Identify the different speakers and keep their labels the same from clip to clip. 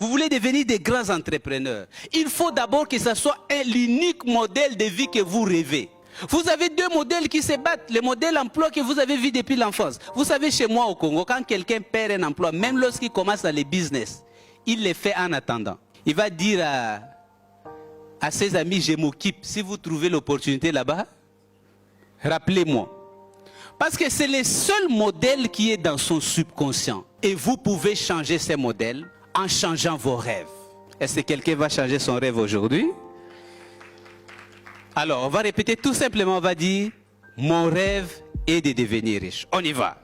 Speaker 1: vous voulez devenir des grands entrepreneurs, il faut d'abord que ce soit l'unique modèle de vie que vous rêvez. Vous avez deux modèles qui se battent, le modèle emploi que vous avez vu depuis l'enfance. Vous savez, chez moi au Congo, quand quelqu'un perd un emploi, même lorsqu'il commence dans les business, il le fait en attendant. Il va dire à ses amis, je m'occupe, si vous trouvez l'opportunité là-bas, rappelez-moi. Parce que c'est le seul modèle qui est dans son subconscient. Et vous pouvez changer ces modèles en changeant vos rêves. Est-ce que quelqu'un va changer son rêve aujourd'hui? Alors, on va répéter tout simplement, on va dire, mon rêve est de devenir riche. On y va.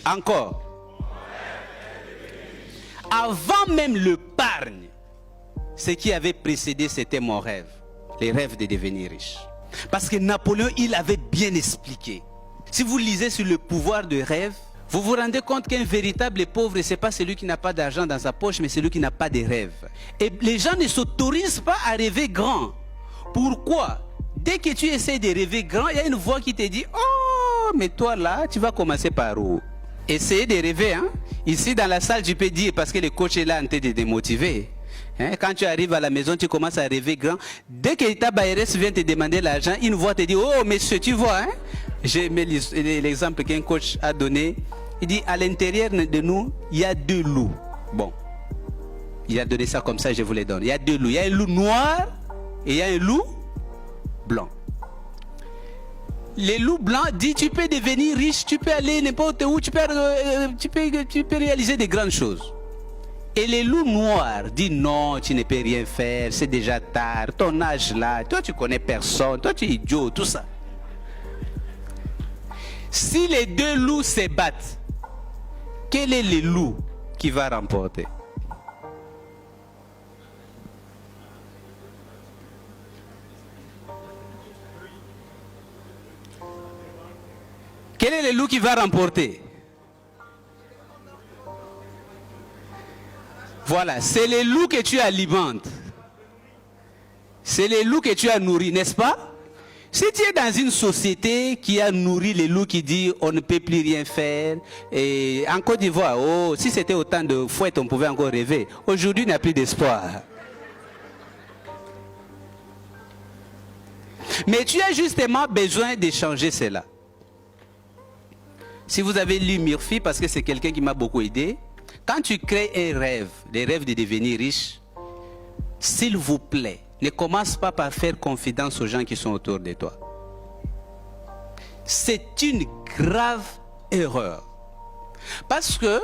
Speaker 1: Encore. Avant même l'épargne, ce qui avait précédé, c'était mon rêve. Les rêves de devenir riche. Parce que Napoléon, il avait bien expliqué. Si vous lisez sur le pouvoir de rêve, vous vous rendez compte qu'un véritable pauvre, ce n'est pas celui qui n'a pas d'argent dans sa poche, mais celui qui n'a pas de rêve. Et les gens ne s'autorisent pas à rêver grand. Pourquoi? Dès que tu essaies de rêver grand, il y a une voix qui te dit « Oh, mais toi là, tu vas commencer par où ?» Essayez de rêver. Hein? Ici, dans la salle, tu peux dire, parce que le coach est là en train de te démotiver. Hein? Quand tu arrives à la maison, tu commences à rêver grand. Dès que ta bailleresse vient te demander l'argent, une voix te dit « Oh, monsieur, tu vois hein? » J'ai mis l'exemple qu'un coach a donné. Il dit, à l'intérieur de nous, il y a deux loups. Bon, il a donné ça comme ça, je vous les donne. Il y a deux loups. Il y a un loup noir et il y a un loup blanc. Le loup blanc dit, tu peux devenir riche, tu peux aller n'importe où, tu peux réaliser des grandes choses. Et le loup noir dit, non, tu ne peux rien faire, c'est déjà tard, ton âge là, toi tu connais personne, toi tu es idiot, tout ça. Si les deux loups se battent, quel est le loup qui va remporter? Quel est le loup qui va remporter? Voilà, c'est le loup que tu alimentes. C'est le loup que tu as nourri, n'est-ce pas? Si tu es dans une société qui a nourri les loups qui dit on ne peut plus rien faire, et en Côte d'Ivoire, oh, si c'était autant de fouettes, on pouvait encore rêver. Aujourd'hui, il n'y a plus d'espoir. Mais tu as justement besoin de changer cela. Si vous avez lu Murphy, parce que c'est quelqu'un qui m'a beaucoup aidé, quand tu crées un rêve, des rêves de devenir riche, s'il vous plaît, ne commence pas par faire confidence aux gens qui sont autour de toi. C'est une grave erreur. Parce que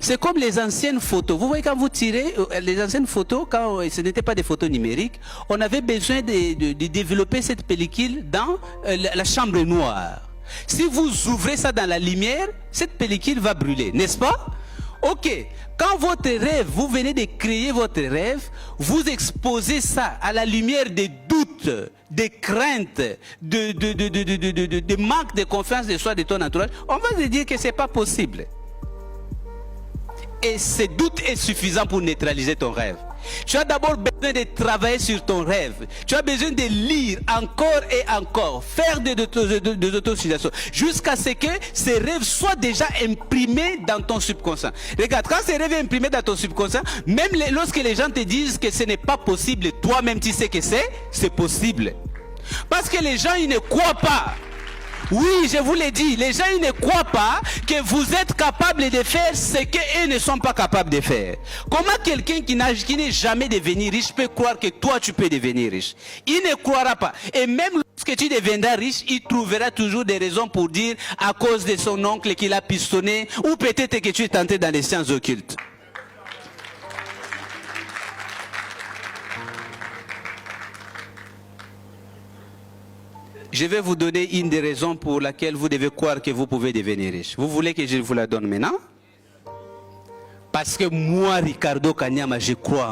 Speaker 1: c'est comme les anciennes photos. Vous voyez quand vous tirez, les anciennes photos, quand ce n'était pas des photos numériques, on avait besoin de développer cette pellicule dans la chambre noire. Si vous ouvrez ça dans la lumière, cette pellicule va brûler, n'est-ce pas? Ok, quand votre rêve, vous venez de créer votre rêve, vous exposez ça à la lumière des doutes, des craintes, de manque de confiance de soi, de ton entourage, on va se dire que ce n'est pas possible. Et ce doute est suffisant pour neutraliser ton rêve. Tu as d'abord besoin de travailler sur ton rêve. Tu as besoin de lire encore et encore, faire des autosuggestions, jusqu'à ce que ces rêves soient déjà imprimés dans ton subconscient. Regarde, quand ces rêves sont imprimés dans ton subconscient, même lorsque les gens te disent que ce n'est pas possible, toi-même tu sais que c'est possible. Parce que les gens, ils ne croient pas. Oui, je vous l'ai dit, les gens ils ne croient pas que vous êtes capable de faire ce qu'eux ne sont pas capables de faire. Comment quelqu'un qui n'est jamais devenu riche peut croire que toi tu peux devenir riche? Il ne croira pas. Et même lorsque tu deviendras riche, il trouvera toujours des raisons pour dire à cause de son oncle qui l'a pistonné, ou peut-être que tu es tenté dans les sciences occultes. Je vais vous donner une des raisons pour laquelle vous devez croire que vous pouvez devenir riche. Vous voulez que je vous la donne maintenant? Parce que moi, Ricardo Kanyama, je crois en